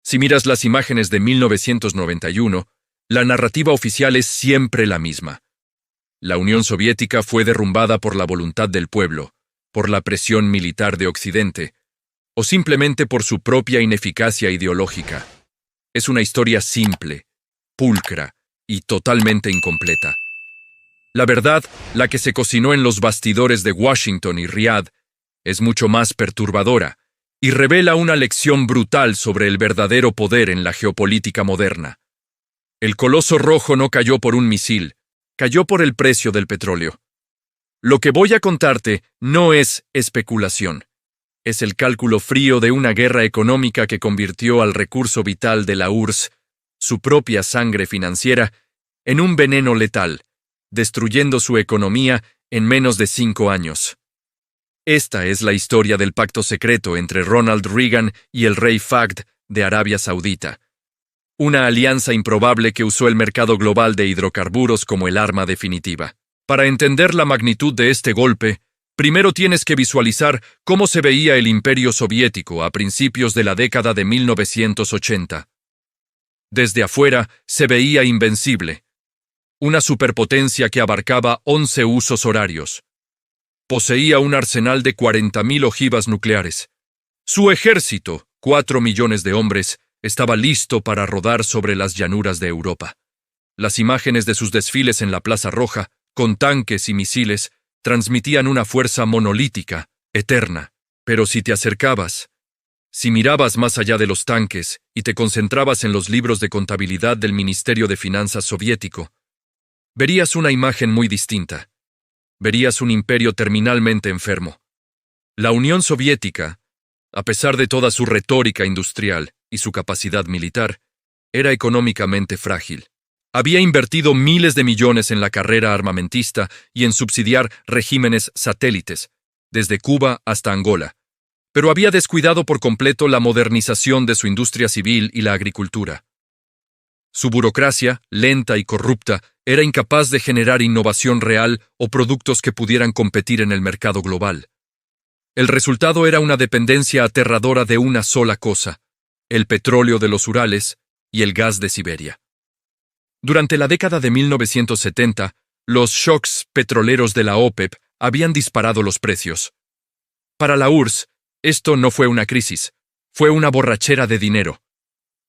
Si miras las imágenes de 1991, la narrativa oficial es siempre la misma. La Unión Soviética fue derrumbada por la voluntad del pueblo, por la presión militar de Occidente, o simplemente por su propia ineficacia ideológica. Es una historia simple, pulcra y totalmente incompleta. La verdad, la que se cocinó en los bastidores de Washington y Riad, es mucho más perturbadora y revela una lección brutal sobre el verdadero poder en la geopolítica moderna. El coloso rojo no cayó por un misil, cayó por el precio del petróleo. Lo que voy a contarte no es especulación. Es el cálculo frío de una guerra económica que convirtió al recurso vital de la URSS, su propia sangre financiera, en un veneno letal, destruyendo su economía en menos de 5 años. Esta es la historia del pacto secreto entre Ronald Reagan y el rey Fahd de Arabia Saudita. Una alianza improbable que usó el mercado global de hidrocarburos como el arma definitiva. Para entender la magnitud de este golpe, primero tienes que visualizar cómo se veía el Imperio Soviético a principios de la década de 1980. Desde afuera se veía invencible. Una superpotencia que abarcaba 11 usos horarios. Poseía un arsenal de 40.000 ojivas nucleares. Su ejército, 4 millones de hombres, estaba listo para rodar sobre las llanuras de Europa. Las imágenes de sus desfiles en la Plaza Roja, con tanques y misiles, transmitían una fuerza monolítica, eterna. Pero si te acercabas, si mirabas más allá de los tanques y te concentrabas en los libros de contabilidad del Ministerio de Finanzas soviético, verías una imagen muy distinta. Verías un imperio terminalmente enfermo. La Unión Soviética, a pesar de toda su retórica industrial y su capacidad militar, era económicamente frágil. Había invertido miles de millones en la carrera armamentista y en subsidiar regímenes satélites, desde Cuba hasta Angola, pero había descuidado por completo la modernización de su industria civil y la agricultura. Su burocracia, lenta y corrupta, era incapaz de generar innovación real o productos que pudieran competir en el mercado global. El resultado era una dependencia aterradora de una sola cosa: el petróleo de los Urales y el gas de Siberia. Durante la década de 1970, los shocks petroleros de la OPEP habían disparado los precios. Para la URSS, esto no fue una crisis, fue una borrachera de dinero.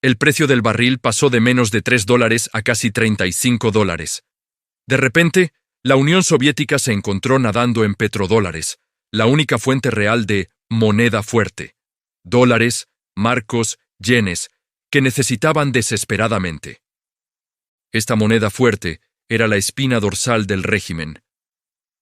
El precio del barril pasó de menos de $3 a casi $35. De repente, la Unión Soviética se encontró nadando en petrodólares, la única fuente real de moneda fuerte. Dólares, marcos, yenes, que necesitaban desesperadamente. Esta moneda fuerte era la espina dorsal del régimen.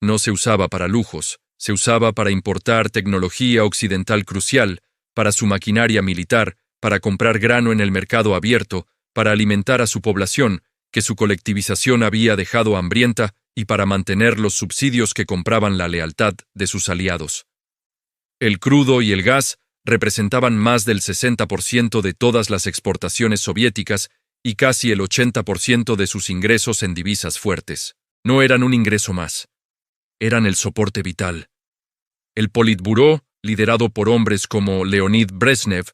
No se usaba para lujos, se usaba para importar tecnología occidental crucial, para su maquinaria militar, para comprar grano en el mercado abierto, para alimentar a su población, que su colectivización había dejado hambrienta, y para mantener los subsidios que compraban la lealtad de sus aliados. El crudo y el gas representaban más del 60% de todas las exportaciones soviéticas y casi el 80% de sus ingresos en divisas fuertes. No eran un ingreso más. Eran el soporte vital. El Politburó, liderado por hombres como Leonid Brezhnev,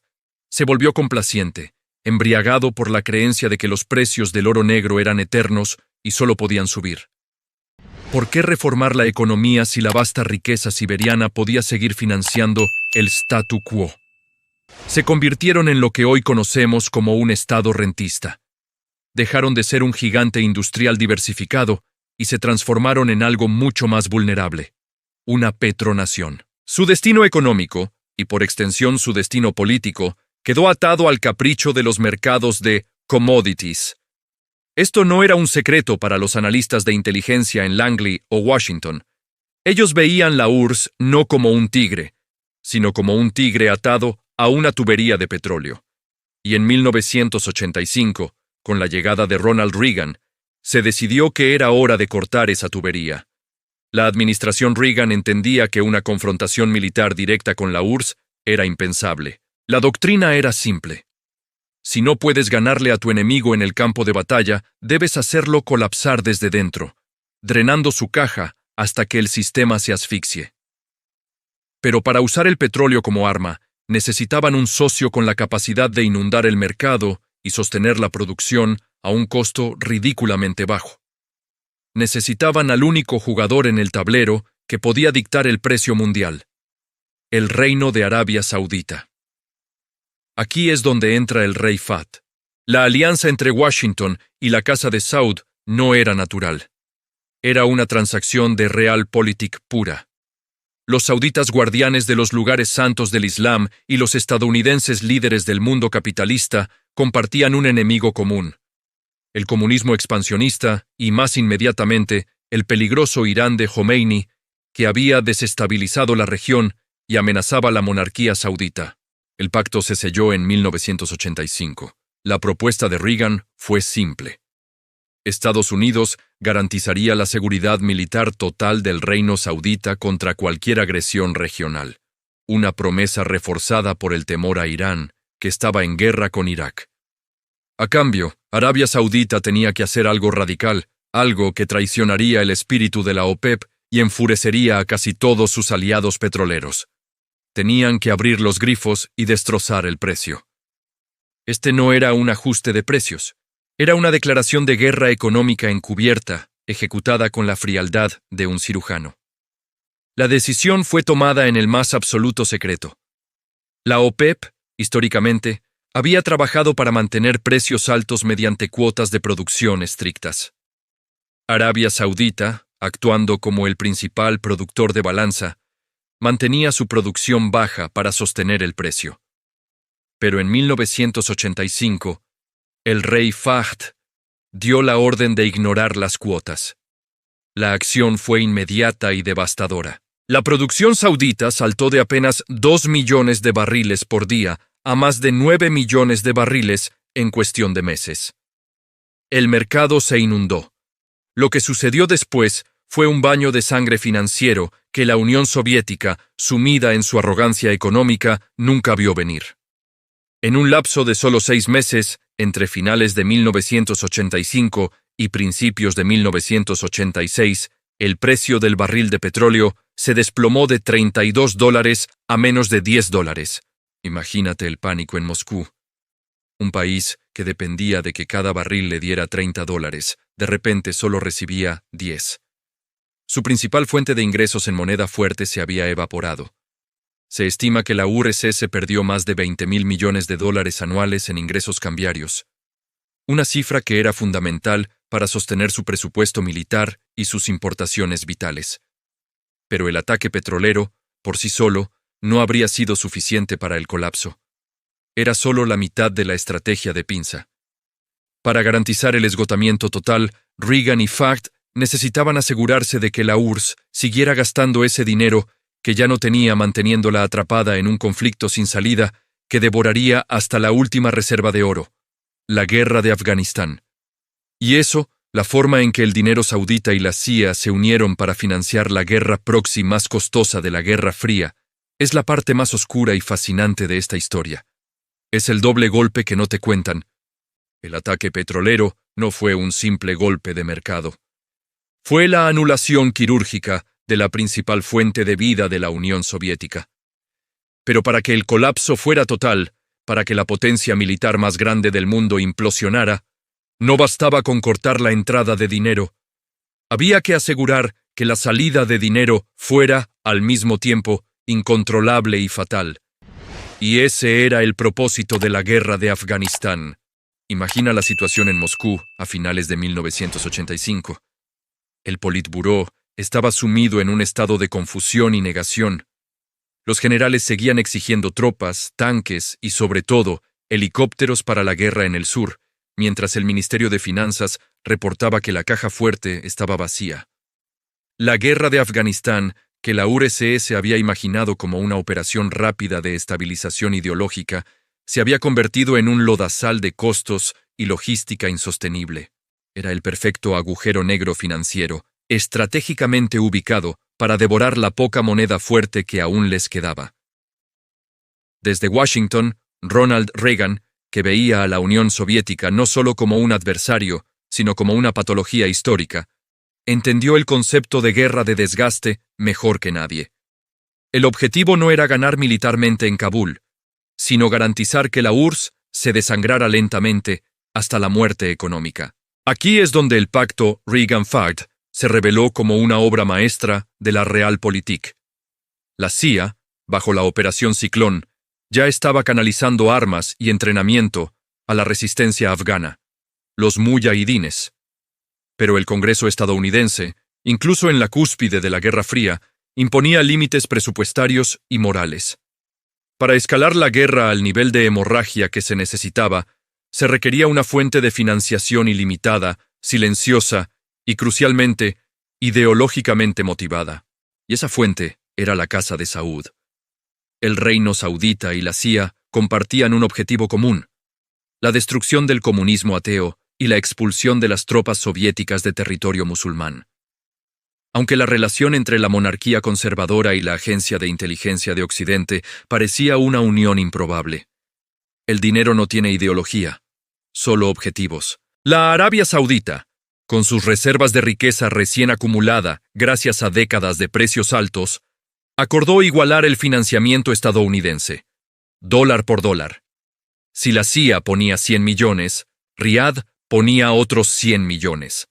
se volvió complaciente, embriagado por la creencia de que los precios del oro negro eran eternos y solo podían subir. ¿Por qué reformar la economía si la vasta riqueza siberiana podía seguir financiando el statu quo? Se convirtieron en lo que hoy conocemos como un estado rentista. Dejaron de ser un gigante industrial diversificado y se transformaron en algo mucho más vulnerable: una petronación. Su destino económico, y por extensión su destino político, quedó atado al capricho de los mercados de commodities. Esto no era un secreto para los analistas de inteligencia en Langley o Washington. Ellos veían la URSS no como un tigre, sino como un tigre atado a una tubería de petróleo. Y en 1985, con la llegada de Ronald Reagan, se decidió que era hora de cortar esa tubería. La administración Reagan entendía que una confrontación militar directa con la URSS era impensable. La doctrina era simple. Si no puedes ganarle a tu enemigo en el campo de batalla, debes hacerlo colapsar desde dentro, drenando su caja hasta que el sistema se asfixie. Pero para usar el petróleo como arma, necesitaban un socio con la capacidad de inundar el mercado y sostener la producción a un costo ridículamente bajo. Necesitaban al único jugador en el tablero que podía dictar el precio mundial: el Reino de Arabia Saudita. Aquí es donde entra el rey Fahd. La alianza entre Washington y la Casa de Saud no era natural. Era una transacción de realpolitik pura. Los sauditas guardianes de los lugares santos del Islam y los estadounidenses líderes del mundo capitalista compartían un enemigo común: el comunismo expansionista y, más inmediatamente, el peligroso Irán de Jomeini, que había desestabilizado la región y amenazaba la monarquía saudita. El pacto se selló en 1985. La propuesta de Reagan fue simple. Estados Unidos garantizaría la seguridad militar total del reino saudita contra cualquier agresión regional, una promesa reforzada por el temor a Irán, que estaba en guerra con Irak. A cambio, Arabia Saudita tenía que hacer algo radical, algo que traicionaría el espíritu de la OPEP y enfurecería a casi todos sus aliados petroleros. Tenían que abrir los grifos y destrozar el precio. Este no era un ajuste de precios. Era una declaración de guerra económica encubierta, ejecutada con la frialdad de un cirujano. La decisión fue tomada en el más absoluto secreto. La OPEP, históricamente, había trabajado para mantener precios altos mediante cuotas de producción estrictas. Arabia Saudita, actuando como el principal productor de balanza, mantenía su producción baja para sostener el precio. Pero en 1985, el rey Fahd dio la orden de ignorar las cuotas. La acción fue inmediata y devastadora. La producción saudita saltó de apenas 2 millones de barriles por día a más de 9 millones de barriles en cuestión de meses. El mercado se inundó. Lo que sucedió después fue un baño de sangre financiero que la Unión Soviética, sumida en su arrogancia económica, nunca vio venir. En un lapso de solo 6 meses, entre finales de 1985 y principios de 1986, el precio del barril de petróleo se desplomó de $32 a menos de $10. Imagínate el pánico en Moscú. Un país que dependía de que cada barril le diera $30, de repente solo recibía 10. Su principal fuente de ingresos en moneda fuerte se había evaporado. Se estima que la URSS perdió más de $20.000 millones anuales en ingresos cambiarios, una cifra que era fundamental para sostener su presupuesto militar y sus importaciones vitales. Pero el ataque petrolero, por sí solo, no habría sido suficiente para el colapso. Era solo la mitad de la estrategia de pinza. Para garantizar el esgotamiento total, Reagan y Fahd necesitaban asegurarse de que la URSS siguiera gastando ese dinero que ya no tenía, manteniéndola atrapada en un conflicto sin salida que devoraría hasta la última reserva de oro, la guerra de Afganistán. Y eso, la forma en que el dinero saudita y la CIA se unieron para financiar la guerra proxy más costosa de la Guerra Fría, es la parte más oscura y fascinante de esta historia. Es el doble golpe que no te cuentan. El ataque petrolero no fue un simple golpe de mercado. Fue la anulación quirúrgica de la principal fuente de vida de la Unión Soviética. Pero para que el colapso fuera total, para que la potencia militar más grande del mundo implosionara, no bastaba con cortar la entrada de dinero. Había que asegurar que la salida de dinero fuera, al mismo tiempo, incontrolable y fatal. Y ese era el propósito de la guerra de Afganistán. Imagina la situación en Moscú a finales de 1985. El Politburó estaba sumido en un estado de confusión y negación. Los generales seguían exigiendo tropas, tanques y, sobre todo, helicópteros para la guerra en el sur, mientras el Ministerio de Finanzas reportaba que la caja fuerte estaba vacía. La guerra de Afganistán, que la URSS había imaginado como una operación rápida de estabilización ideológica, se había convertido en un lodazal de costos y logística insostenible. Era el perfecto agujero negro financiero, estratégicamente ubicado para devorar la poca moneda fuerte que aún les quedaba. Desde Washington, Ronald Reagan, que veía a la Unión Soviética no solo como un adversario, sino como una patología histórica, entendió el concepto de guerra de desgaste mejor que nadie. El objetivo no era ganar militarmente en Kabul, sino garantizar que la URSS se desangrara lentamente hasta la muerte económica. Aquí es donde el pacto Reagan-Fagd se reveló como una obra maestra de la Realpolitik. La CIA, bajo la Operación Ciclón, ya estaba canalizando armas y entrenamiento a la resistencia afgana, los muyahidines. Pero el Congreso estadounidense, incluso en la cúspide de la Guerra Fría, imponía límites presupuestarios y morales. Para escalar la guerra al nivel de hemorragia que se necesitaba, se requería una fuente de financiación ilimitada, silenciosa y, crucialmente, ideológicamente motivada. Y esa fuente era la Casa de Saud. El reino saudita y la CIA compartían un objetivo común: la destrucción del comunismo ateo y la expulsión de las tropas soviéticas de territorio musulmán. Aunque la relación entre la monarquía conservadora y la agencia de inteligencia de Occidente parecía una unión improbable. El dinero no tiene ideología, solo objetivos. La Arabia Saudita, con sus reservas de riqueza recién acumulada gracias a décadas de precios altos, acordó igualar el financiamiento estadounidense, dólar por dólar. Si la CIA ponía 100 millones, Riad ponía otros 100 millones.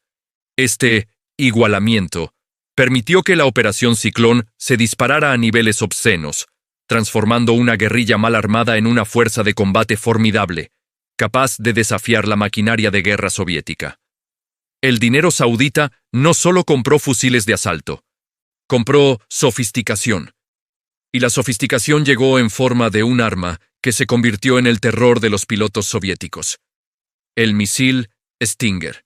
Este igualamiento permitió que la Operación Ciclón se disparara a niveles obscenos, transformando una guerrilla mal armada en una fuerza de combate formidable, capaz de desafiar la maquinaria de guerra soviética. El dinero saudita no solo compró fusiles de asalto, compró sofisticación. Y la sofisticación llegó en forma de un arma que se convirtió en el terror de los pilotos soviéticos: el misil Stinger.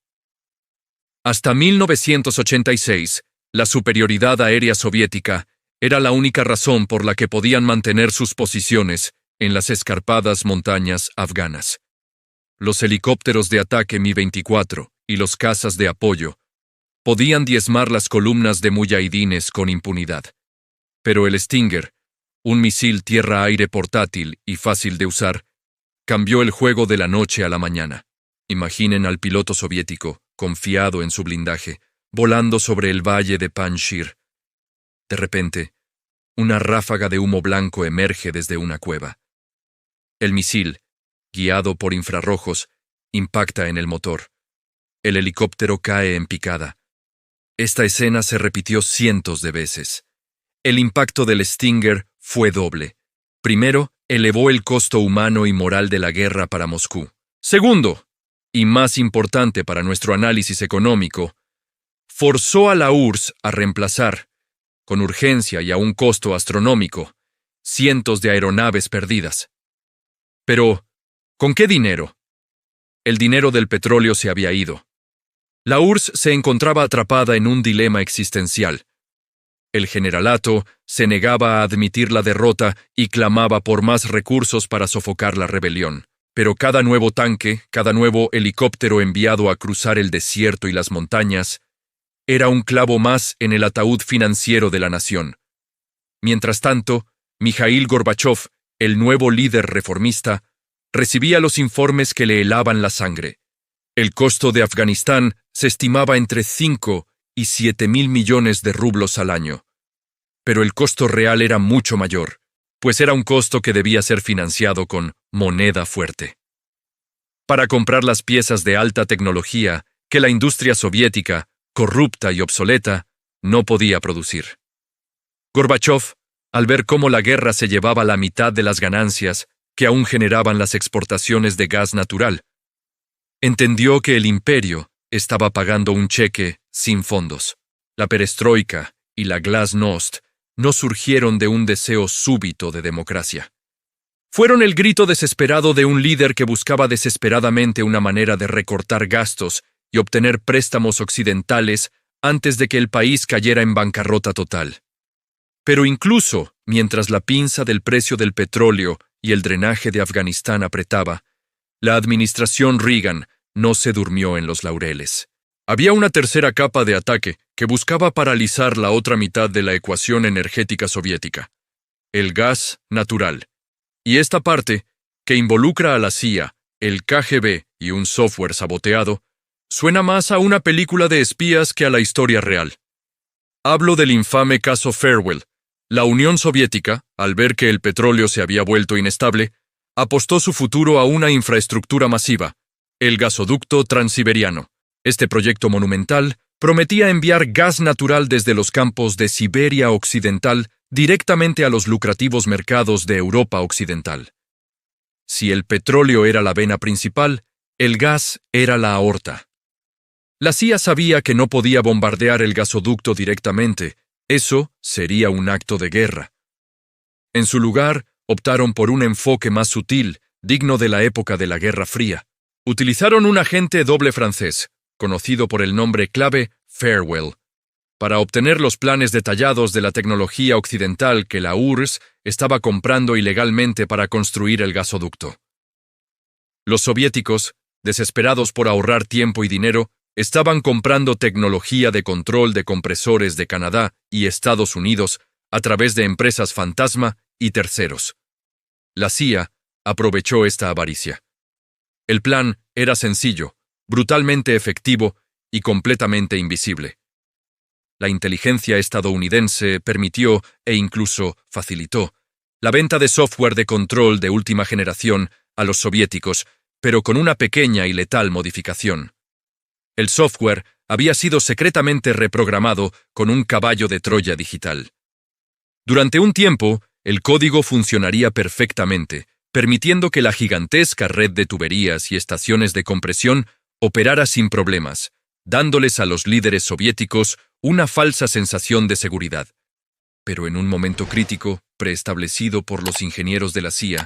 Hasta 1986, la superioridad aérea soviética era la única razón por la que podían mantener sus posiciones en las escarpadas montañas afganas. Los helicópteros de ataque Mi-24 y los cazas de apoyo podían diezmar las columnas de muyahidines con impunidad. Pero el Stinger, un misil tierra-aire portátil y fácil de usar, cambió el juego de la noche a la mañana. Imaginen al piloto soviético, confiado en su blindaje, volando sobre el valle de Panjshir. De repente, una ráfaga de humo blanco emerge desde una cueva. El misil, guiado por infrarrojos, impacta en el motor. El helicóptero cae en picada. Esta escena se repitió cientos de veces. El impacto del Stinger fue doble. Primero, elevó el costo humano y moral de la guerra para Moscú. Segundo, y más importante para nuestro análisis económico, forzó a la URSS a reemplazar, con urgencia y a un costo astronómico, cientos de aeronaves perdidas. Pero, ¿con qué dinero? El dinero del petróleo se había ido. La URSS se encontraba atrapada en un dilema existencial. El generalato se negaba a admitir la derrota y clamaba por más recursos para sofocar la rebelión. Pero cada nuevo tanque, cada nuevo helicóptero enviado a cruzar el desierto y las montañas, era un clavo más en el ataúd financiero de la nación. Mientras tanto, Mikhail Gorbachov, el nuevo líder reformista, recibía los informes que le helaban la sangre. El costo de Afganistán se estimaba entre 5 y 7 mil millones de rublos al año. Pero el costo real era mucho mayor, pues era un costo que debía ser financiado con moneda fuerte. Para comprar las piezas de alta tecnología que la industria soviética, corrupta y obsoleta, no podía producir. Gorbachov, al ver cómo la guerra se llevaba la mitad de las ganancias que aún generaban las exportaciones de gas natural, entendió que el imperio estaba pagando un cheque sin fondos. La perestroika y la glasnost no surgieron de un deseo súbito de democracia. Fueron el grito desesperado de un líder que buscaba desesperadamente una manera de recortar gastos y obtener préstamos occidentales antes de que el país cayera en bancarrota total. Pero incluso mientras la pinza del precio del petróleo y el drenaje de Afganistán apretaba, la administración Reagan no se durmió en los laureles. Había una tercera capa de ataque que buscaba paralizar la otra mitad de la ecuación energética soviética: el gas natural. Y esta parte, que involucra a la CIA, el KGB y un software saboteado, suena más a una película de espías que a la historia real. Hablo del infame caso Farewell. La Unión Soviética, al ver que el petróleo se había vuelto inestable, apostó su futuro a una infraestructura masiva, el gasoducto transiberiano. Este proyecto monumental prometía enviar gas natural desde los campos de Siberia Occidental directamente a los lucrativos mercados de Europa Occidental. Si el petróleo era la vena principal, el gas era la aorta. La CIA sabía que no podía bombardear el gasoducto directamente, eso sería un acto de guerra. En su lugar, optaron por un enfoque más sutil, digno de la época de la Guerra Fría. Utilizaron un agente doble francés, conocido por el nombre clave Farewell, para obtener los planes detallados de la tecnología occidental que la URSS estaba comprando ilegalmente para construir el gasoducto. Los soviéticos, desesperados por ahorrar tiempo y dinero, estaban comprando tecnología de control de compresores de Canadá y Estados Unidos a través de empresas fantasma y terceros. La CIA aprovechó esta avaricia. El plan era sencillo, brutalmente efectivo y completamente invisible. La inteligencia estadounidense permitió, e incluso facilitó, la venta de software de control de última generación a los soviéticos, pero con una pequeña y letal modificación. El software había sido secretamente reprogramado con un caballo de Troya digital. Durante un tiempo, el código funcionaría perfectamente, permitiendo que la gigantesca red de tuberías y estaciones de compresión operara sin problemas, dándoles a los líderes soviéticos una falsa sensación de seguridad. Pero en un momento crítico, preestablecido por los ingenieros de la CIA,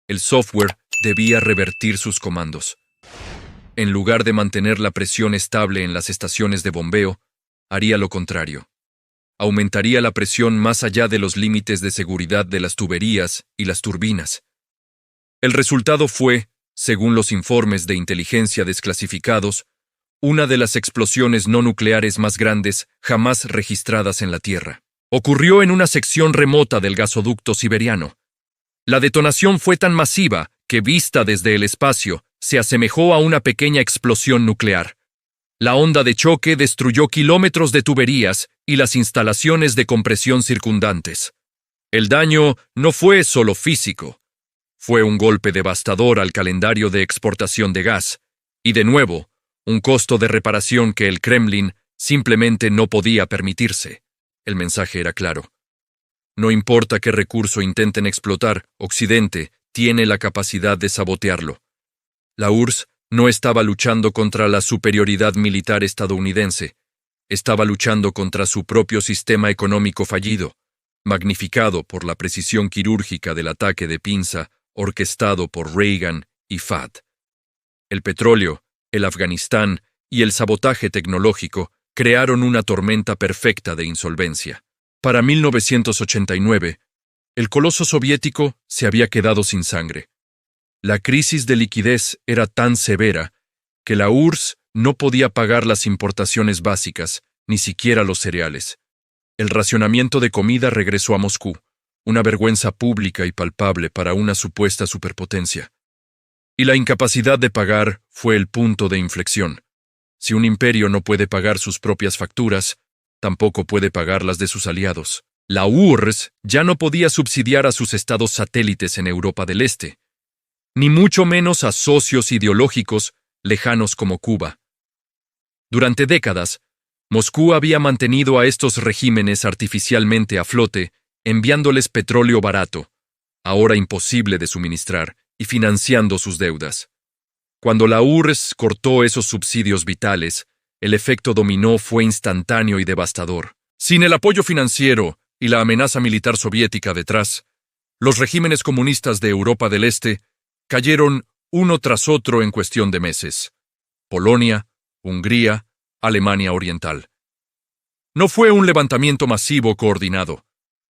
el software debía revertir sus comandos. En lugar de mantener la presión estable en las estaciones de bombeo, haría lo contrario. Aumentaría la presión más allá de los límites de seguridad de las tuberías y las turbinas. El resultado fue, según los informes de inteligencia desclasificados, una de las explosiones no nucleares más grandes jamás registradas en la Tierra. Ocurrió en una sección remota del gasoducto siberiano. La detonación fue tan masiva que, vista desde el espacio, se asemejó a una pequeña explosión nuclear. La onda de choque destruyó kilómetros de tuberías y las instalaciones de compresión circundantes. El daño no fue solo físico. Fue un golpe devastador al calendario de exportación de gas, y de nuevo, un costo de reparación que el Kremlin simplemente no podía permitirse. El mensaje era claro. No importa qué recurso intenten explotar, Occidente tiene la capacidad de sabotearlo. La URSS no estaba luchando contra la superioridad militar estadounidense, estaba luchando contra su propio sistema económico fallido, magnificado por la precisión quirúrgica del ataque de pinza orquestado por Reagan y Fad. El petróleo, el Afganistán y el sabotaje tecnológico crearon una tormenta perfecta de insolvencia. Para 1989, el coloso soviético se había quedado sin sangre. La crisis de liquidez era tan severa que la URSS no podía pagar las importaciones básicas, ni siquiera los cereales. El racionamiento de comida regresó a Moscú, una vergüenza pública y palpable para una supuesta superpotencia. Y la incapacidad de pagar fue el punto de inflexión. Si un imperio no puede pagar sus propias facturas, tampoco puede pagar las de sus aliados. La URSS ya no podía subsidiar a sus estados satélites en Europa del Este, ni mucho menos a socios ideológicos lejanos como Cuba. Durante décadas, Moscú había mantenido a estos regímenes artificialmente a flote, enviándoles petróleo barato, ahora imposible de suministrar, y financiando sus deudas. Cuando la URSS cortó esos subsidios vitales, el efecto dominó fue instantáneo y devastador. Sin el apoyo financiero y la amenaza militar soviética detrás, los regímenes comunistas de Europa del Este cayeron uno tras otro en cuestión de meses. Polonia, Hungría, Alemania Oriental. No fue un levantamiento masivo coordinado.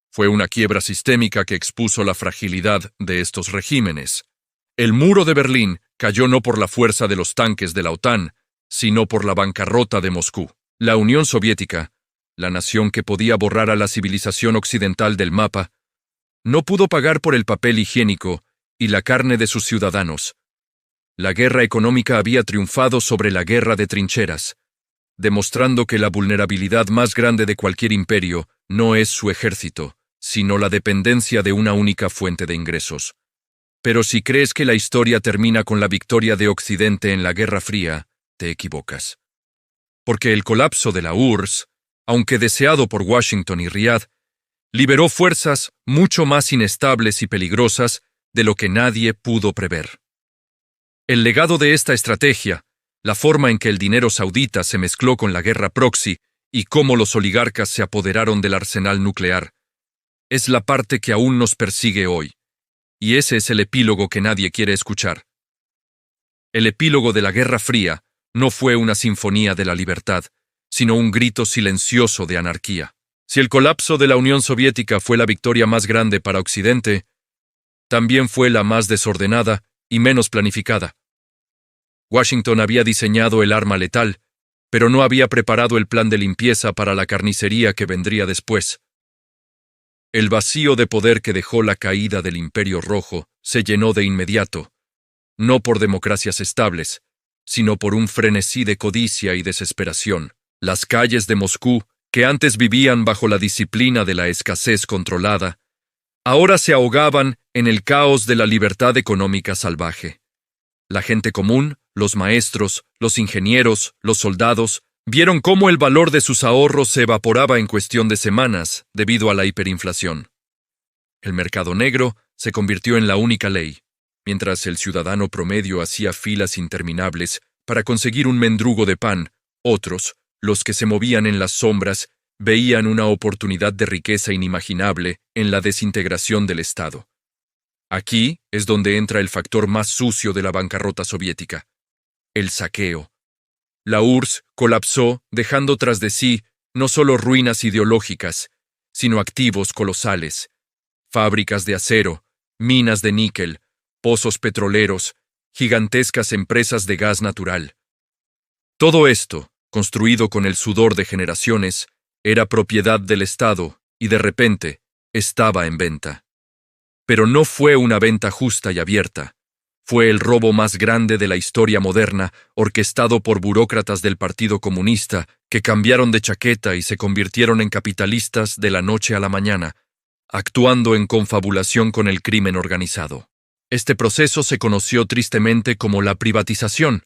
Fue una quiebra sistémica que expuso la fragilidad de estos regímenes. El muro de Berlín cayó no por la fuerza de los tanques de la OTAN, sino por la bancarrota de Moscú. La Unión Soviética, la nación que podía borrar a la civilización occidental del mapa, no pudo pagar por el papel higiénico y la carne de sus ciudadanos. La guerra económica había triunfado sobre la guerra de trincheras, demostrando que la vulnerabilidad más grande de cualquier imperio no es su ejército, sino la dependencia de una única fuente de ingresos. Pero si crees que la historia termina con la victoria de Occidente en la Guerra Fría, te equivocas. Porque el colapso de la URSS, aunque deseado por Washington y Riad, liberó fuerzas mucho más inestables y peligrosas de lo que nadie pudo prever. El legado de esta estrategia, la forma en que el dinero saudita se mezcló con la guerra proxy y cómo los oligarcas se apoderaron del arsenal nuclear, es la parte que aún nos persigue hoy. Y ese es el epílogo que nadie quiere escuchar. El epílogo de la Guerra Fría no fue una sinfonía de la libertad, sino un grito silencioso de anarquía. Si el colapso de la Unión Soviética fue la victoria más grande para Occidente, también fue la más desordenada y menos planificada. Washington había diseñado el arma letal, pero no había preparado el plan de limpieza para la carnicería que vendría después. El vacío de poder que dejó la caída del Imperio Rojo se llenó de inmediato, no por democracias estables, sino por un frenesí de codicia y desesperación. Las calles de Moscú, que antes vivían bajo la disciplina de la escasez controlada, ahora se ahogaban en el caos de la libertad económica salvaje. La gente común, los maestros, los ingenieros, los soldados, vieron cómo el valor de sus ahorros se evaporaba en cuestión de semanas debido a la hiperinflación. El mercado negro se convirtió en la única ley, mientras el ciudadano promedio hacía filas interminables para conseguir un mendrugo de pan. Otros, los que se movían en las sombras, veían una oportunidad de riqueza inimaginable en la desintegración del Estado. Aquí es donde entra el factor más sucio de la bancarrota soviética: el saqueo. La URSS colapsó dejando tras de sí no solo ruinas ideológicas, sino activos colosales: fábricas de acero, minas de níquel, pozos petroleros, gigantescas empresas de gas natural. Todo esto, construido con el sudor de generaciones, era propiedad del Estado y de repente estaba en venta. Pero no fue una venta justa y abierta. Fue el robo más grande de la historia moderna, orquestado por burócratas del Partido Comunista que cambiaron de chaqueta y se convirtieron en capitalistas de la noche a la mañana, actuando en confabulación con el crimen organizado. Este proceso se conoció tristemente como la privatización,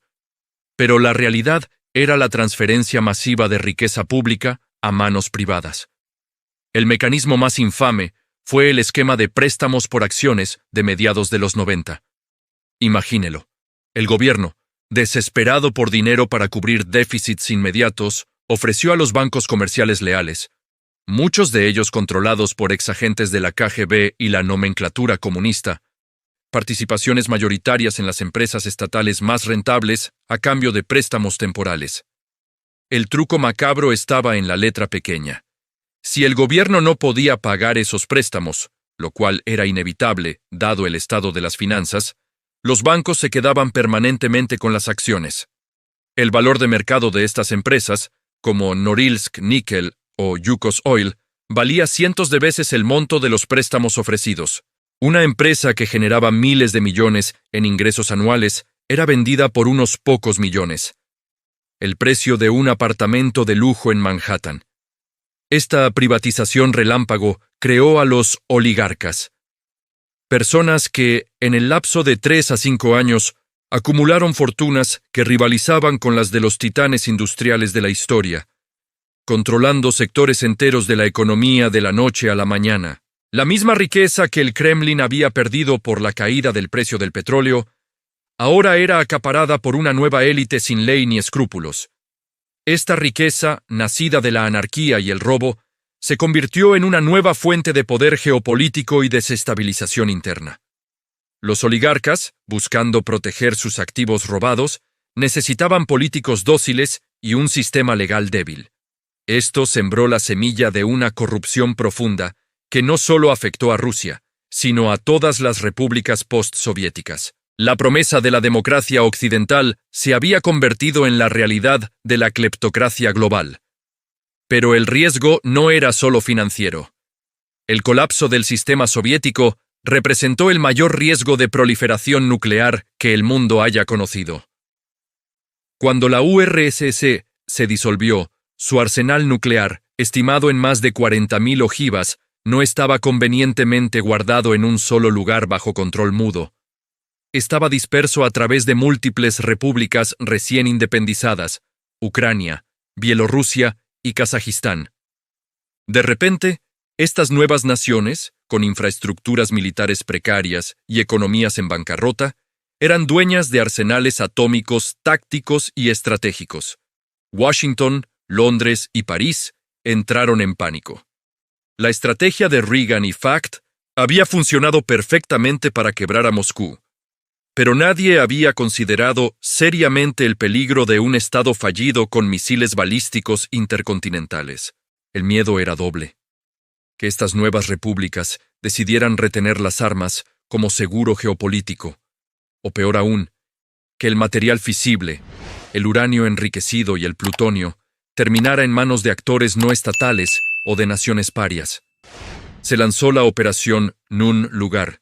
pero la realidad era la transferencia masiva de riqueza pública a manos privadas. El mecanismo más infame fue el esquema de préstamos por acciones de mediados de los 90. Imagínelo. El gobierno, desesperado por dinero para cubrir déficits inmediatos, ofreció a los bancos comerciales leales, muchos de ellos controlados por exagentes de la KGB y la nomenclatura comunista, participaciones mayoritarias en las empresas estatales más rentables a cambio de préstamos temporales. El truco macabro estaba en la letra pequeña. Si el gobierno no podía pagar esos préstamos, lo cual era inevitable dado el estado de las finanzas, los bancos se quedaban permanentemente con las acciones. El valor de mercado de estas empresas, como Norilsk Nickel o Yukos Oil, valía cientos de veces el monto de los préstamos ofrecidos. Una empresa que generaba miles de millones en ingresos anuales era vendida por unos pocos millones. El precio de un apartamento de lujo en Manhattan. Esta privatización relámpago creó a los oligarcas. Personas que, en el lapso de 3 a 5 años, acumularon fortunas que rivalizaban con las de los titanes industriales de la historia, controlando sectores enteros de la economía de la noche a la mañana. La misma riqueza que el Kremlin había perdido por la caída del precio del petróleo, ahora era acaparada por una nueva élite sin ley ni escrúpulos. Esta riqueza, nacida de la anarquía y el robo, se convirtió en una nueva fuente de poder geopolítico y desestabilización interna. Los oligarcas, buscando proteger sus activos robados, necesitaban políticos dóciles y un sistema legal débil. Esto sembró la semilla de una corrupción profunda que no solo afectó a Rusia, sino a todas las repúblicas postsoviéticas. La promesa de la democracia occidental se había convertido en la realidad de la cleptocracia global. Pero el riesgo no era solo financiero. El colapso del sistema soviético representó el mayor riesgo de proliferación nuclear que el mundo haya conocido. Cuando la URSS se disolvió, su arsenal nuclear, estimado en más de 40.000 ojivas, no estaba convenientemente guardado en un solo lugar bajo control mudo, estaba disperso a través de múltiples repúblicas recién independizadas, Ucrania, Bielorrusia y Kazajistán. De repente, estas nuevas naciones, con infraestructuras militares precarias y economías en bancarrota, eran dueñas de arsenales atómicos tácticos y estratégicos. Washington, Londres y París entraron en pánico. La estrategia de Reagan y FACT había funcionado perfectamente para quebrar a Moscú, pero nadie había considerado seriamente el peligro de un Estado fallido con misiles balísticos intercontinentales. El miedo era doble: que estas nuevas repúblicas decidieran retener las armas como seguro geopolítico, o peor aún, que el material fisible, el uranio enriquecido y el plutonio, terminara en manos de actores no estatales o de naciones parias. Se lanzó la Operación Nun Lugar,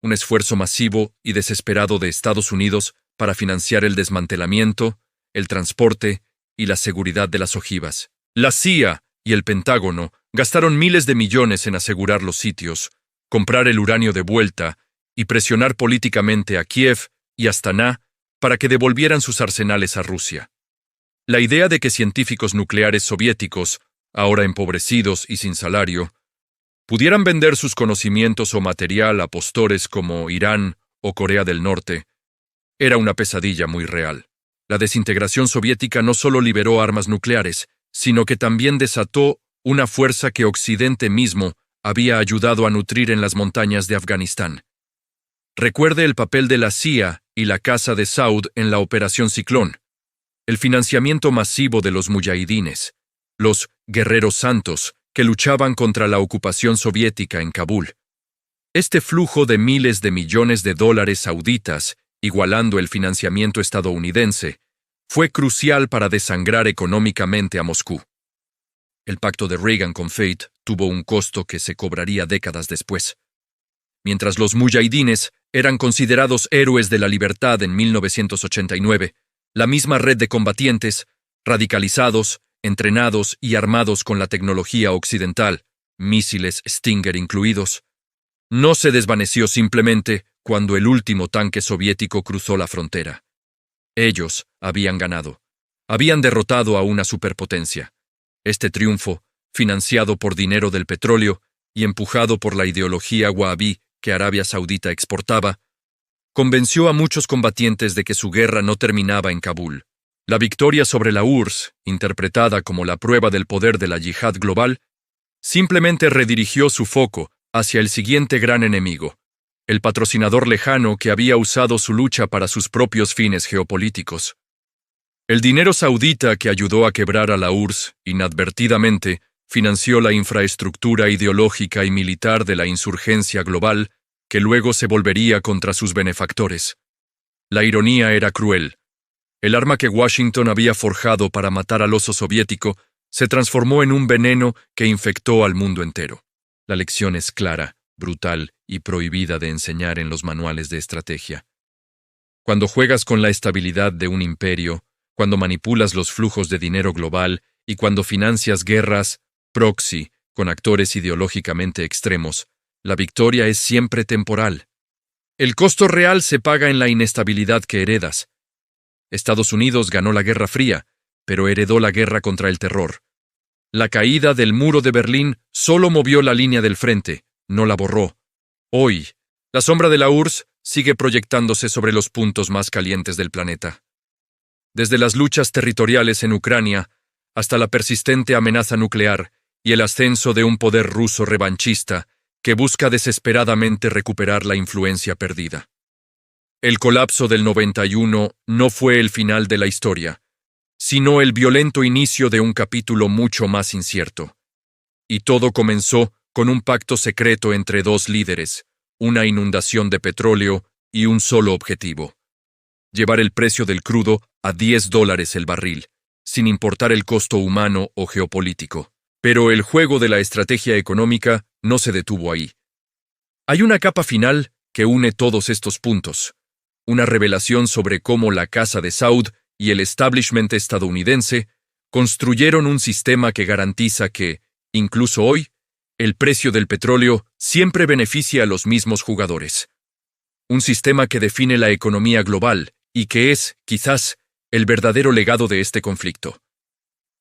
un esfuerzo masivo y desesperado de Estados Unidos para financiar el desmantelamiento, el transporte y la seguridad de las ojivas. La CIA y el Pentágono gastaron miles de millones en asegurar los sitios, comprar el uranio de vuelta y presionar políticamente a Kiev y Astana para que devolvieran sus arsenales a Rusia. La idea de que científicos nucleares soviéticos, ahora empobrecidos y sin salario, pudieran vender sus conocimientos o material a postores como Irán o Corea del Norte, era una pesadilla muy real. La desintegración soviética no solo liberó armas nucleares, sino que también desató una fuerza que Occidente mismo había ayudado a nutrir en las montañas de Afganistán. Recuerde el papel de la CIA y la Casa de Saud en la Operación Ciclón, el financiamiento masivo de los muyahidines, los guerreros santos que luchaban contra la ocupación soviética en Kabul. Este flujo de miles de millones de dólares sauditas, igualando el financiamiento estadounidense, fue crucial para desangrar económicamente a Moscú. El pacto de Reagan con Fate tuvo un costo que se cobraría décadas después. Mientras los muyahidines eran considerados héroes de la libertad en 1989, la misma red de combatientes, radicalizados, entrenados y armados con la tecnología occidental, misiles Stinger incluidos, no se desvaneció simplemente cuando el último tanque soviético cruzó la frontera. Ellos habían ganado. Habían derrotado a una superpotencia. Este triunfo, financiado por dinero del petróleo y empujado por la ideología wahabí que Arabia Saudita exportaba, convenció a muchos combatientes de que su guerra no terminaba en Kabul. La victoria sobre la URSS, interpretada como la prueba del poder de la yihad global, simplemente redirigió su foco hacia el siguiente gran enemigo, el patrocinador lejano que había usado su lucha para sus propios fines geopolíticos. El dinero saudita que ayudó a quebrar a la URSS, inadvertidamente, financió la infraestructura ideológica y militar de la insurgencia global, que luego se volvería contra sus benefactores. La ironía era cruel. El arma que Washington había forjado para matar al oso soviético se transformó en un veneno que infectó al mundo entero. La lección es clara, brutal y prohibida de enseñar en los manuales de estrategia. Cuando juegas con la estabilidad de un imperio, cuando manipulas los flujos de dinero global y cuando financias guerras proxy con actores ideológicamente extremos, la victoria es siempre temporal. El costo real se paga en la inestabilidad que heredas. Estados Unidos ganó la Guerra Fría, pero heredó la guerra contra el terror. La caída del muro de Berlín solo movió la línea del frente, no la borró. Hoy, la sombra de la URSS sigue proyectándose sobre los puntos más calientes del planeta. Desde las luchas territoriales en Ucrania hasta la persistente amenaza nuclear y el ascenso de un poder ruso revanchista que busca desesperadamente recuperar la influencia perdida. El colapso del 91 no fue el final de la historia, sino el violento inicio de un capítulo mucho más incierto. Y todo comenzó con un pacto secreto entre dos líderes, una inundación de petróleo y un solo objetivo: llevar el precio del crudo a $10 el barril, sin importar el costo humano o geopolítico. Pero el juego de la estrategia económica no se detuvo ahí. Hay una capa final que une todos estos puntos, una revelación sobre cómo la Casa de Saud y el establishment estadounidense construyeron un sistema que garantiza que, incluso hoy, el precio del petróleo siempre beneficia a los mismos jugadores. un sistema que define la economía global y que es, quizás, el verdadero legado de este conflicto.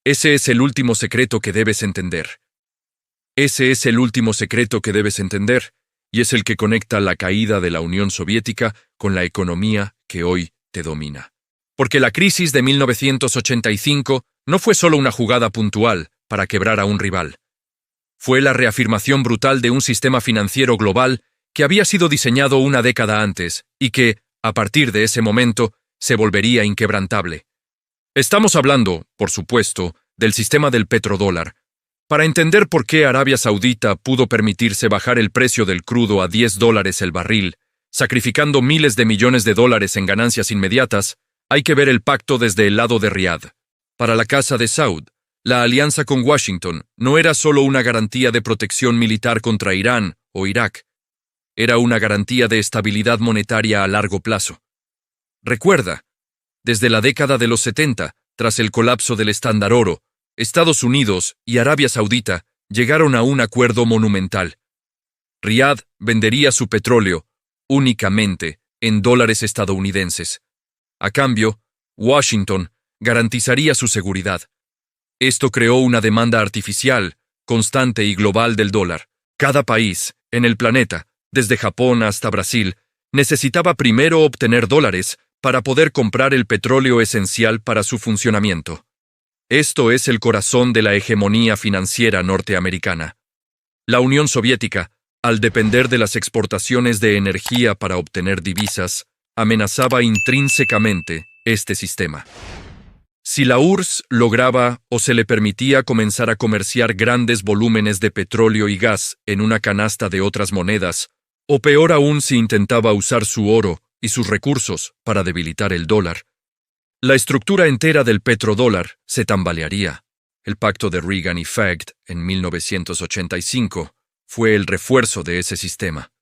Ese es el último secreto que debes entender. Ese es el último secreto que debes entender, y es el que conecta la caída de la Unión Soviética con la economía que hoy te domina. Porque la crisis de 1985 no fue solo una jugada puntual para quebrar a un rival. Fue la reafirmación brutal de un sistema financiero global que había sido diseñado una década antes y que, a partir de ese momento, se volvería inquebrantable. Estamos hablando, por supuesto, del sistema del petrodólar. Para entender por qué Arabia Saudita pudo permitirse bajar el precio del crudo a $10 el barril, sacrificando miles de millones de dólares en ganancias inmediatas, hay que ver el pacto desde el lado de Riad. Para la Casa de Saud, la alianza con Washington no era solo una garantía de protección militar contra Irán o Irak, era una garantía de estabilidad monetaria a largo plazo. Recuerda, desde la década de los 70, tras el colapso del estándar oro, Estados Unidos y Arabia Saudita llegaron a un acuerdo monumental. Riad vendería su petróleo únicamente en dólares estadounidenses. A cambio, Washington garantizaría su seguridad. Esto creó una demanda artificial, constante y global del dólar. Cada país, en el planeta, desde Japón hasta Brasil, necesitaba primero obtener dólares para poder comprar el petróleo esencial para su funcionamiento. Esto es el corazón de la hegemonía financiera norteamericana. La Unión Soviética, al depender de las exportaciones de energía para obtener divisas, amenazaba intrínsecamente este sistema. Si la URSS lograba o se le permitía comenzar a comerciar grandes volúmenes de petróleo y gas en una canasta de otras monedas, o peor aún si intentaba usar su oro y sus recursos para debilitar el dólar, la estructura entera del petrodólar se tambalearía. El pacto de Reagan y Fagd en 1985 fue el refuerzo de ese sistema.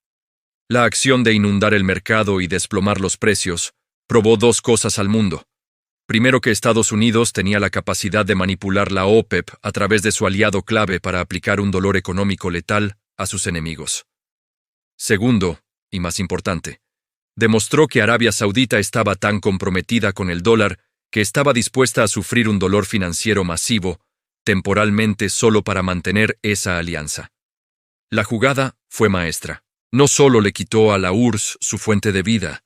La acción de inundar el mercado y desplomar los precios probó dos cosas al mundo. Primero, que Estados Unidos tenía la capacidad de manipular la OPEP a través de su aliado clave para aplicar un dolor económico letal a sus enemigos. Segundo, y más importante, demostró que Arabia Saudita estaba tan comprometida con el dólar que estaba dispuesta a sufrir un dolor financiero masivo, temporalmente solo para mantener esa alianza. La jugada fue maestra. No solo le quitó a la URSS su fuente de vida,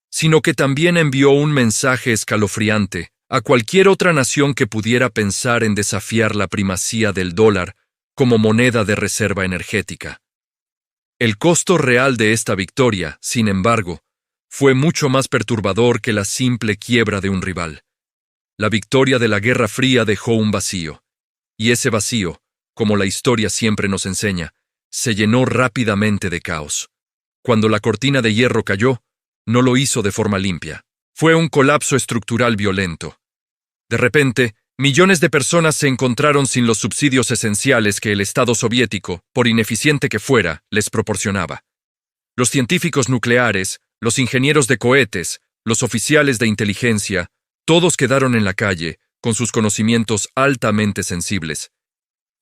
sino que también envió un mensaje escalofriante a cualquier otra nación que pudiera pensar en desafiar la primacía del dólar como moneda de reserva energética. El costo real de esta victoria, sin embargo, fue mucho más perturbador que la simple quiebra de un rival. La victoria de la Guerra Fría dejó un vacío, y ese vacío, como la historia siempre nos enseña, se llenó rápidamente de caos. Cuando la cortina de hierro cayó, no lo hizo de forma limpia. Fue un colapso estructural violento. De repente, millones de personas se encontraron sin los subsidios esenciales que el Estado soviético, por ineficiente que fuera, les proporcionaba. Los científicos nucleares, los ingenieros de cohetes, los oficiales de inteligencia, todos quedaron en la calle, con sus conocimientos altamente sensibles.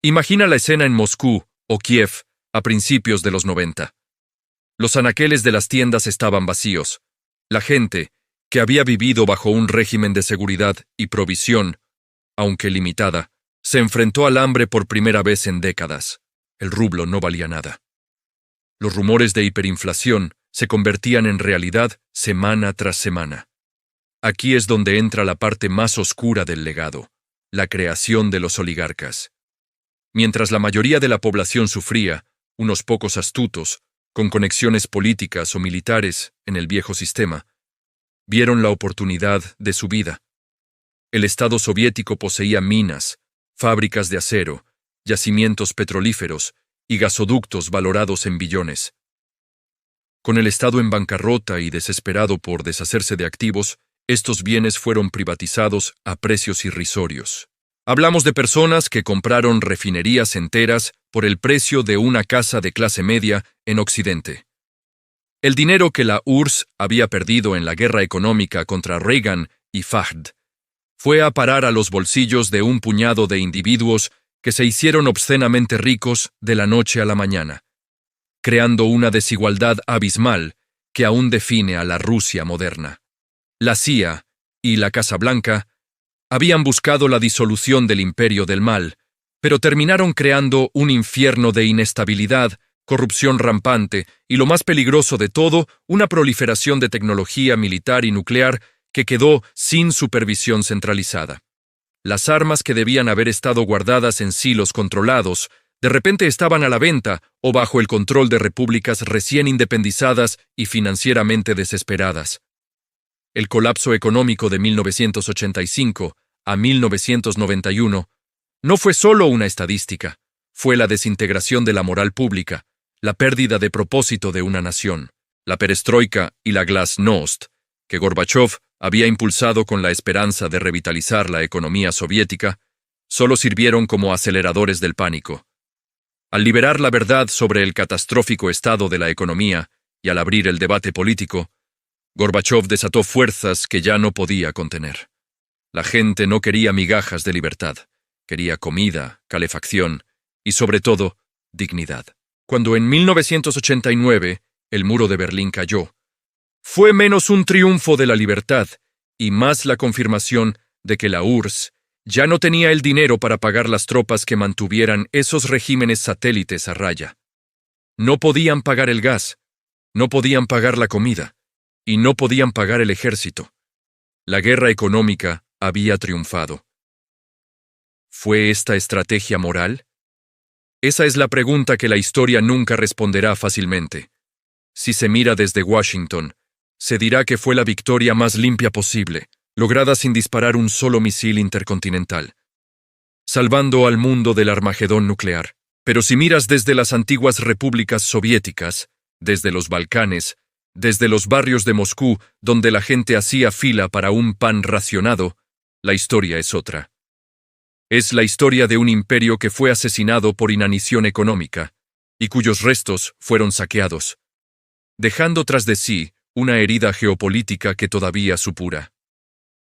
Imagina la escena en Moscú o Kiev a principios de los 90. Los anaqueles de las tiendas estaban vacíos. La gente, que había vivido bajo un régimen de seguridad y provisión, aunque limitada, se enfrentó al hambre por primera vez en décadas. El rublo no valía nada. Los rumores de hiperinflación se convertían en realidad semana tras semana. Aquí es donde entra la parte más oscura del legado, la creación de los oligarcas. Mientras la mayoría de la población sufría, unos pocos astutos, con conexiones políticas o militares en el viejo sistema, vieron la oportunidad de su vida. El Estado soviético poseía minas, fábricas de acero, yacimientos petrolíferos y gasoductos valorados en billones. Con el Estado en bancarrota y desesperado por deshacerse de activos, estos bienes fueron privatizados a precios irrisorios. Hablamos de personas que compraron refinerías enteras por el precio de una casa de clase media en Occidente. El dinero que la URSS había perdido en la guerra económica contra Reagan y Fagd fue a parar a los bolsillos de un puñado de individuos que se hicieron obscenamente ricos de la noche a la mañana, creando una desigualdad abismal que aún define a la Rusia moderna. La CIA y la Casa Blanca habían buscado la disolución del imperio del mal, pero terminaron creando un infierno de inestabilidad, corrupción rampante y, lo más peligroso de todo, una proliferación de tecnología militar y nuclear que quedó sin supervisión centralizada. Las armas que debían haber estado guardadas en silos controlados, de repente estaban a la venta o bajo el control de repúblicas recién independizadas y financieramente desesperadas. El colapso económico de 1985 a 1991 no fue solo una estadística, fue la desintegración de la moral pública, la pérdida de propósito de una nación, la perestroika y la glasnost, que Gorbachov había impulsado con la esperanza de revitalizar la economía soviética, solo sirvieron como aceleradores del pánico. Al liberar la verdad sobre el catastrófico estado de la economía y al abrir el debate político, Gorbachov desató fuerzas que ya no podía contener. La gente no quería migajas de libertad, quería comida, calefacción y, sobre todo, dignidad. Cuando en 1989 el muro de Berlín cayó, fue menos un triunfo de la libertad y más la confirmación de que la URSS ya no tenía el dinero para pagar las tropas que mantuvieran esos regímenes satélites a raya. No podían pagar el gas, no podían pagar la comida y no podían pagar el ejército. La guerra económica había triunfado. ¿Fue esta estrategia moral? Esa es la pregunta que la historia nunca responderá fácilmente. Si se mira desde Washington, se dirá que fue la victoria más limpia posible, lograda sin disparar un solo misil intercontinental, salvando al mundo del Armagedón nuclear. Pero si miras desde las antiguas repúblicas soviéticas, desde los Balcanes, desde los barrios de Moscú, donde la gente hacía fila para un pan racionado, la historia es otra. Es la historia de un imperio que fue asesinado por inanición económica y cuyos restos fueron saqueados, dejando tras de sí una herida geopolítica que todavía supura.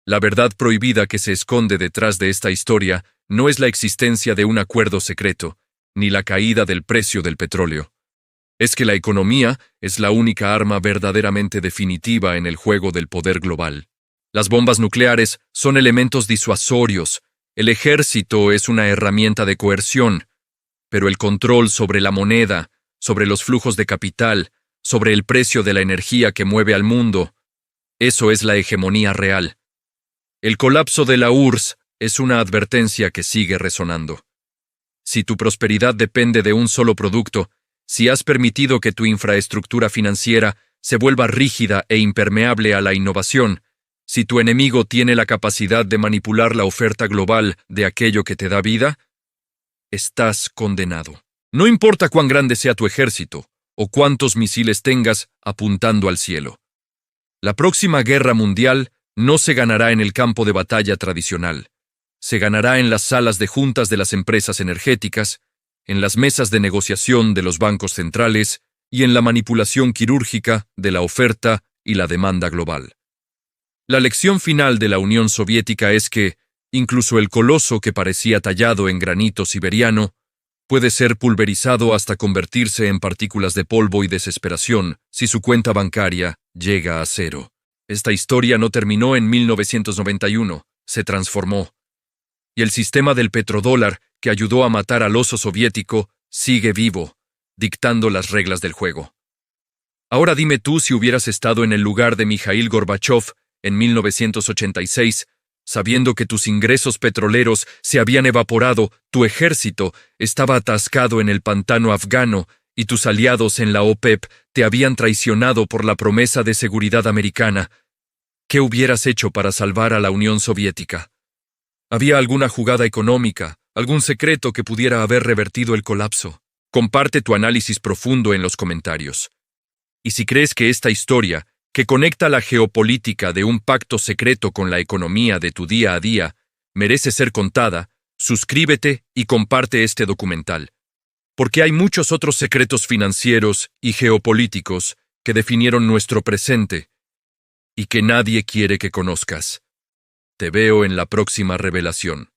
La verdad prohibida que se esconde detrás de esta historia no es la existencia de un acuerdo secreto, ni la caída del precio del petróleo. Es que la economía es la única arma verdaderamente definitiva en el juego del poder global. Las bombas nucleares son elementos disuasorios, el ejército es una herramienta de coerción, pero el control sobre la moneda, sobre los flujos de capital, sobre el precio de la energía que mueve al mundo, eso es la hegemonía real. El colapso de la URSS es una advertencia que sigue resonando. Si tu prosperidad depende de un solo producto, si has permitido que tu infraestructura financiera se vuelva rígida e impermeable a la innovación, si tu enemigo tiene la capacidad de manipular la oferta global de aquello que te da vida, estás condenado. No importa cuán grande sea tu ejército o cuántos misiles tengas apuntando al cielo. La próxima guerra mundial no se ganará en el campo de batalla tradicional. Se ganará en las salas de juntas de las empresas energéticas, en las mesas de negociación de los bancos centrales y en la manipulación quirúrgica de la oferta y la demanda global. La lección final de la Unión Soviética es que, incluso el coloso que parecía tallado en granito siberiano, puede ser pulverizado hasta convertirse en partículas de polvo y desesperación si su cuenta bancaria llega a cero. Esta historia no terminó en 1991, se transformó. Y el sistema del petrodólar, que ayudó a matar al oso soviético, sigue vivo, dictando las reglas del juego. Ahora dime tú si hubieras estado en el lugar de Mikhail Gorbachov en 1986, sabiendo que tus ingresos petroleros se habían evaporado, tu ejército estaba atascado en el pantano afgano y tus aliados en la OPEP te habían traicionado por la promesa de seguridad americana. ¿Qué hubieras hecho para salvar a la Unión Soviética? ¿Había alguna jugada económica, algún secreto que pudiera haber revertido el colapso? Comparte tu análisis profundo en los comentarios. Y si crees que esta historia, que conecta la geopolítica de un pacto secreto con la economía de tu día a día, merece ser contada, suscríbete y comparte este documental. Porque hay muchos otros secretos financieros y geopolíticos que definieron nuestro presente y que nadie quiere que conozcas. Te veo en la próxima revelación.